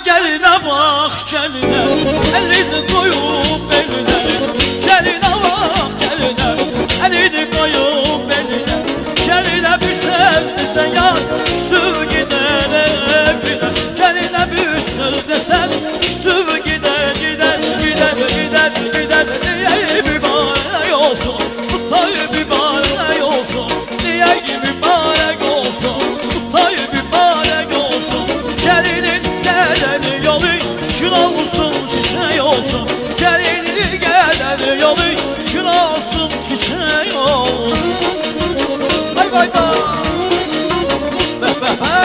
Geline bak geline, elini koyup beline. Geline bak geline, elini koyup beline. Geline bir sev desen yar, üstü gider evine. Geline bir sev desen, üstü gider gider gider gider gider. Niye mübarek olsun, Kutay mübarek olsun. Niye mübarek olsun, Kutay mübarek olsun. Gelinin geleni yolu kül olsun, çiçeği olsun. Gelinin geleni yolu kül olsun, çiçeği olsun. Bay bay bay. Be be be.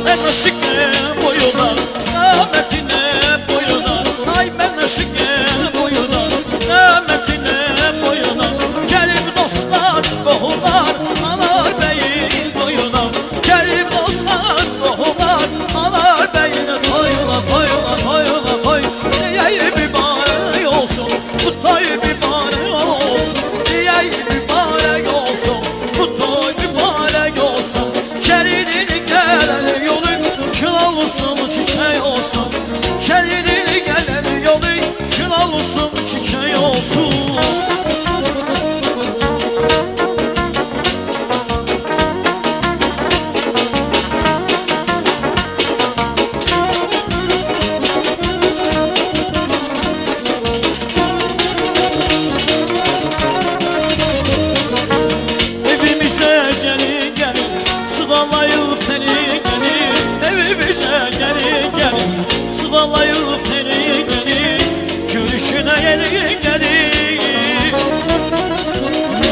Ben aşıkım boyuna, rahmetine boyuna. Ay ben aşıkım boyuna, rahmetine boyuna. Gelin dostlar, boğular, anar beyin boyuna. Gelin dostlar, boğular, anar beyin. Toyuna, toyuna, toyuna, toy. Niye mübarek olsun, Kutay mübarek olsun. Niye mübarek olsun, Kutay mübarek olsun. Gelinin geleni yolu kül olsun, çiçeği olsun. Gelinin geleni yolu kül olsun, çiçeği olsun. Evimize gelin gelin, sıvalayıp teni gelin. Evimize gelin gelin, sıvalayıp teni gelin. Görüşüne gelin gelin,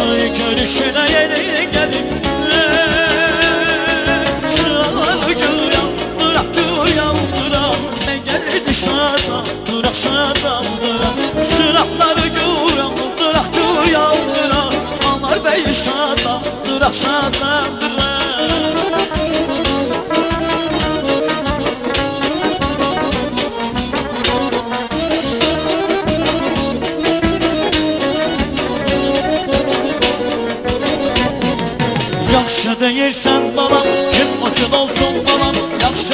ay görüşüne gelin gelin. Şıraları gül yandırak, gül yandırak. Ne gelir dışarıdan, durak şadandırak. Şırakları gül yandırak, gül yandırak. Anar bey şadandırak, şadandırak. Yaxşı deyirsən balam, kim o kül olsun balam. Yaxşı